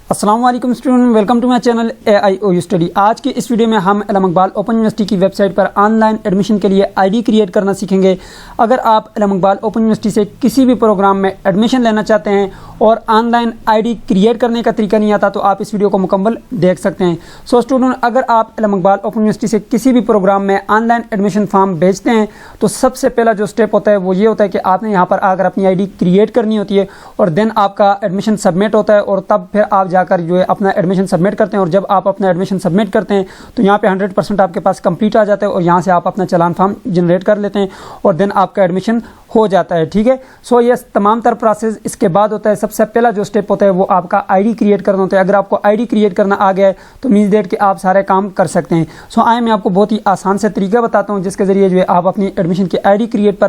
अस्सलाम वालेकुम student, welcome to my channel AIOU study. आज की इस वीडियो में हम अल्लामा इकबाल ओपन यूनिवर्सिटी की वेबसाइट पर ऑनलाइन एडमिशन के लिए आईडी क्रिएट करना सीखेंगे। अगर आप अल्लामा इकबाल ओपन यूनिवर्सिटी से किसी भी प्रोग्राम में एडमिशन लेना चाहते हैं और ऑनलाइन आईडी क्रिएट करने का तरीका नहीं आता तो आप इस वीडियो को मुकम्मल देख सकते हैं। सो स्टूडेंट, अगर आप अल्लामा इकबाल ओपन यूनिवर्सिटी से किसी भी प्रोग्राम में ऑनलाइन एडमिशन फॉर्म भेजते हैं तो सबसे पहला जो स्टेप होता है वो ये होता है कि आपने यहाँ पर आकर अपनी आईडी क्रिएट करनी होती है और देन आपका एडमिशन सबमिट होता है और तब फिर आप जाकर जो है अपना एडमिशन सबमिट करते हैं। और जब आप अपना एडमिशन सबमिट करते हैं तो यहाँ पे 100% आपके पास कंप्लीट आ जाता है और यहाँ से आप अपना चालान फॉर्म जनरेट कर लेते हैं और देन आपका एडमिशन हो जाता है। ठीक है, सो ये तमाम तर प्रोसेस इसके बाद होता है। सबसे पहला जो स्टेप होता है वो आपका आईडी क्रिएट करना होता है। अगर आपको आईडी क्रिएट करना आ गया है तो मीन्स डेट कि आप सारे काम कर सकते हैं। सो आए मैं आपको बहुत ही आसान से तरीका बताता हूँ जिसके जरिए जो है आप अपनी एडमिशन की आईडी क्रिएट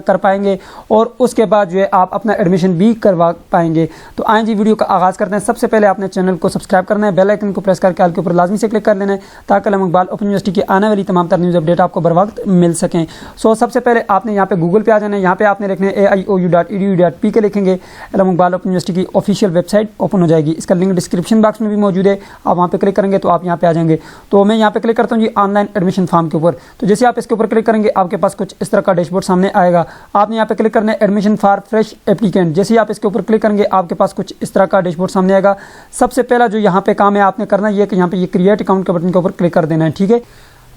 कर पाएंगे और उसके बाद जो है आप अपना एडमिशन भी करवा पाएंगे। तो आए जी वीडियो का आगाज़ करते हैं। सबसे पहले आपने चैनल को सब्सक्राइब करना है, बेल आइकन को प्रेस करके ऑल के ऊपर लाजमी से क्लिक कर लेना है ताकि अल्लामा इकबाल ओपन यूनिवर्सिटी की आने वाली तमाम तर न्यूज़ अपडेट आपको बर वक्त मिल सकें। सो सबसे पहले आपने यहाँ पे गूगल पे आ जाना है। यहाँ पे आपने लिखना है AIOU.edu.pk लिखेंगे, अल्लामा इकबाल ओपन यूनिवर्सिटी की ऑफिशियल वेबसाइट ओपन हो जाएगी। इसका लिंक डिस्क्रिप्शन बॉक्स में भी मौजूद है, आप वहाँ पे क्लिक करेंगे तो आप यहाँ पे आ जाएंगे। तो मैं यहाँ पे क्लिक करता हूँ जी ऑनलाइन एडमिशन फॉर्म के ऊपर। तो जैसे आप इसके ऊपर क्लिक करेंगे आपके पास कुछ इस तरह का डैशबोर्ड सामने आएगा। आपने यहाँ पे क्लिक करना है एडमिशन फॉर फ्रेश एप्लीकेंट। जैसे आप इसके ऊपर क्लिक करेंगे आपके पास कुछ इस तरह का डैशबोर्ड सामने आएगा। सबसे पहला जो यहाँ पे काम है आपने करना ये कि यहाँ पे ये क्रिएट अकाउंट के बटन के ऊपर क्लिक कर देना है। ठीक है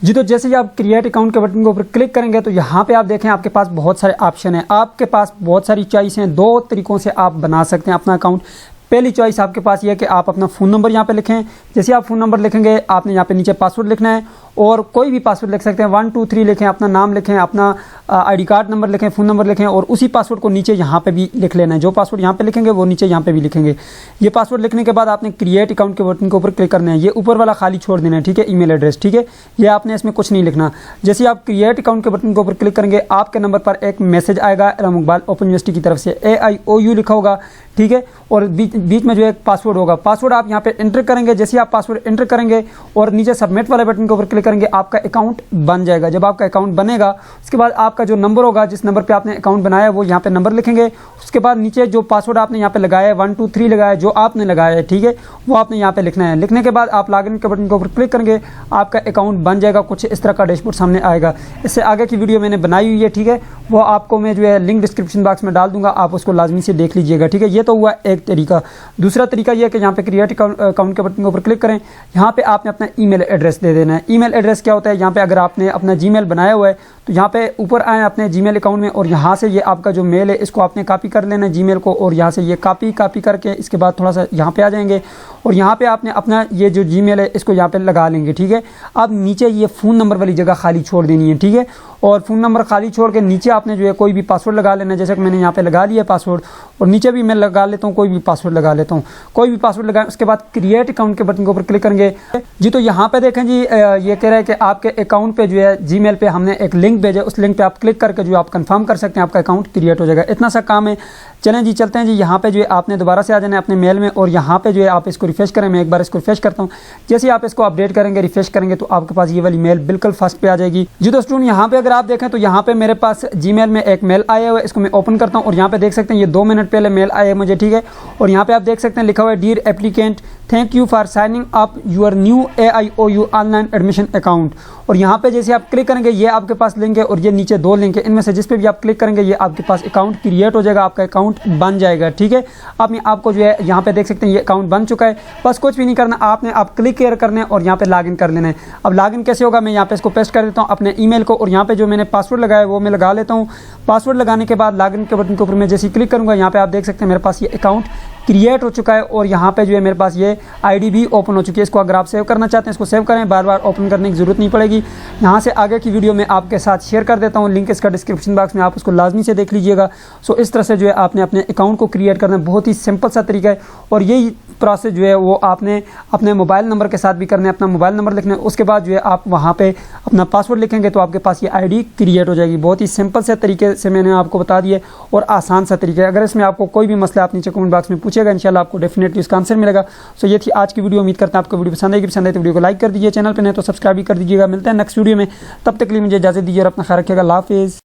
जी, तो जैसे ही आप क्रिएट अकाउंट के बटन के ऊपर क्लिक करेंगे तो यहाँ पे आप देखें आपके पास बहुत सारे ऑप्शन हैं, आपके पास बहुत सारी चॉइस हैं। दो तरीकों से आप बना सकते हैं अपना अकाउंट। पहली चॉइस आपके पास ये है कि आप अपना फ़ोन नंबर यहाँ पे लिखें। जैसे आप फ़ोन नंबर लिखेंगे आपने यहाँ पे नीचे पासवर्ड लिखना है और कोई भी पासवर्ड लिख सकते हैं, 1 2 3 लिखें, अपना नाम लिखें, अपना आईडी कार्ड नंबर लिखें, फ़ोन नंबर लिखें और उसी पासवर्ड को नीचे यहाँ पे भी लिख लेना है। जो पासवर्ड यहाँ पे लिखेंगे वो नीचे यहाँ पे भी लिखेंगे। ये पासवर्ड लिखने के बाद आपने क्रिएट अकाउंट के बटन के ऊपर क्लिक करना है। ये ऊपर वाला खाली छोड़ देना है। ठीक है, ईमेल एड्रेस, ठीक है, ये आपने इसमें कुछ नहीं लिखना। जैसे आप क्रिएट अकाउंट के बटन के ऊपर क्लिक करेंगे आपके नंबर पर एक मैसेज आएगा अल्लामा इकबाल ओपन यूनिवर्सिटी की तरफ से, AIOU लिखा होगा। ठीक है, और बीच में जो एक पासवर्ड होगा, पासवर्ड आप यहाँ पे एंटर करेंगे। जैसे आप पासवर्ड एंटर करेंगे और नीचे सबमिट वाले बटन के ऊपर क्लिक करेंगे आपका अकाउंट बन जाएगा। जब आपका अकाउंट बनेगा उसके बाद आपका जो नंबर होगा, जिस नंबर पे आपने अकाउंट बनाया है वो यहाँ पे नंबर लिखेंगे। उसके बाद नीचे जो पासवर्ड आपने यहाँ पे लगाया है 1 2 3 लगाया जो आपने लगाया है, ठीक है, वो आपने यहाँ पे लिखना है। लिखने के बाद आप लॉगिन के बटन के ऊपर क्लिक करेंगे आपका अकाउंट बन जाएगा। कुछ इस तरह का डैशबोर्ड सामने आएगा। इससे आगे की वीडियो मैंने बनाई हुई है, ठीक है, वो आपको मैं जो है लिंक डिस्क्रिप्शन बॉक्स में डाल दूंगा, आप उसको लाजमी से देख लीजिएगा। ठीक है, ये तो हुआ एक तरीका। दूसरा तरीका यह है कि यहाँ पे क्रिएट अकाउंट के बटन के ऊपर क्लिक करें। यहाँ पे आपने अपना ईमेल एड्रेस दे देना है। ईमेल एड्रेस क्या होता है, यहाँ पे अगर आपने अपना जीमेल बनाया हुआ है तो यहाँ पे ऊपर आए अपने जीमेल अकाउंट में और यहाँ से ये आपका जो मेल है इसको आपने कॉपी कर लेना है जीमेल को और यहाँ से ये कॉपी करके इसके बाद थोड़ा सा यहाँ पे आ जाएंगे और यहाँ पे आपने अपना ये जो जीमेल है इसको यहाँ पे लगा लेंगे। ठीक है, अब नीचे ये फ़ोन नंबर वाली जगह खाली छोड़ देनी है। ठीक है, और फ़ोन नंबर खाली छोड़ के नीचे आपने जो है कोई भी पासवर्ड लगा लेना है। जैसे कि मैंने यहाँ पे लगा लिया पासवर्ड और नीचे भी मैं लगा लेता हूँ, कोई भी पासवर्ड लगा लेता हूँ। कोई भी पासवर्ड लगाएं, उसके बाद क्रिएट अकाउंट के बटन के ऊपर क्लिक करेंगे जी। तो यहाँ पे देखें जी, ये कह रहा है कि आपके अकाउंट पे जो है जीमेल पे हमने एक लिंक भेजा, उस लिंक पे आप क्लिक करके जो आप कंफर्म कर सकते हैं, आपका अकाउंट क्रिएट हो जाएगा। इतना सा काम है। चलें जी, चलते हैं जी। यहाँ पे जो है आपने दोबारा से आ जाना है अपने मेल में और यहाँ पे जो है आप इसको रिफ्रेश करें। मैं एक बार इसको रिफ्रेश करता हूँ। जैसे आप इसको अपडेट करेंगे, रिफ्रेश करेंगे तो आपके पास ये वाली मेल बिल्कुल फर्स्ट पे आ जाएगी जी। तो स्टूडेंट, यहाँ पे अगर आप देखें तो यहाँ पे मेरे पास जीमेल में एक मेल आया हुआ है, इसको मैं ओपन करता हूँ और यहाँ पे देख सकते हैं ये 2 मिनट पहले मेल आया है मुझे। ठीक है, और यहाँ पे आप देख सकते हैं लिखा हुआ है dear applicant, thank you for signing up your new AIOU online admission account. और यहाँ पे जैसे आप क्लिक करेंगे ये आपके पास लिंक है और ये नीचे 2 लिंक है, इनमें से जिस पे भी आप क्लिक करेंगे ये आपके पास अकाउंट क्रिएट हो जाएगा, आपका अकाउंट बन जाएगा। ठीक है, अब आपको जो है यहाँ पे देख सकते हैं ये अकाउंट बन चुका है। बस कुछ भी नहीं करना, आपने आप क्लिक करना है और यहाँ पे लॉगिन कर लेना है। अब लॉगिन कैसे होगा, मैं यहाँ पे इसको पेस्ट कर देता हूँ अपने ईमेल को और यहाँ पे जो मैंने पासवर्ड लगाया है वो मैं लगा लेता हूँ। पासवर्ड लगाने के बाद लॉगिन के बटन के ऊपर मैं जैसे क्लिक करूँगा यहाँ पे आप देख सकते हैं मेरे पास ये अकाउंट क्रिएट हो चुका है और यहाँ पे जो है मेरे पास ये आईडी भी ओपन हो चुकी है। इसको अगर आप सेव करना चाहते हैं इसको सेव करें, बार बार ओपन करने की ज़रूरत नहीं पड़ेगी। यहाँ से आगे की वीडियो में आपके साथ शेयर कर देता हूँ, लिंक इसका डिस्क्रिप्शन बॉक्स में, आप उसको लाजमी से देख लीजिएगा। सो इस तरह से जो है आपने अपने अकाउंट को क्रिएट करना है, बहुत ही सिंपल सा तरीका है और यही प्रोसेस जो है वो आपने अपने मोबाइल नंबर के साथ भी करना है। अपना मोबाइल नंबर लिखना है, उसके बाद जो है आप वहाँ पे अपना पासवर्ड लिखेंगे तो आपके पास ये आईडी क्रिएट हो जाएगी। बहुत ही सिंपल से तरीके से मैंने आपको बता दिया और आसान सा तरीका है। अगर इसमें आपको कोई भी मसला आप नीचे कमेंट बॉक्स में पूछेगा, इंशाल्लाह आपको डेफिनेटली उसका आंसर मिलेगा। सो ये थी आज की वीडियो। उम्मीद करता हूं आपको वीडियो पसंद आएगी। पसंद आए तो वीडियो को लाइक कर दीजिए, चैनल पर नहीं तो सब्सक्राइब भी कर दीजिएगा। मिलते हैं नेक्स्ट वीडियो में, तब तक के लिए मुझे इजाजत दीजिए और अपना ख्याल रखिएगा। अल्लाह हाफिज़।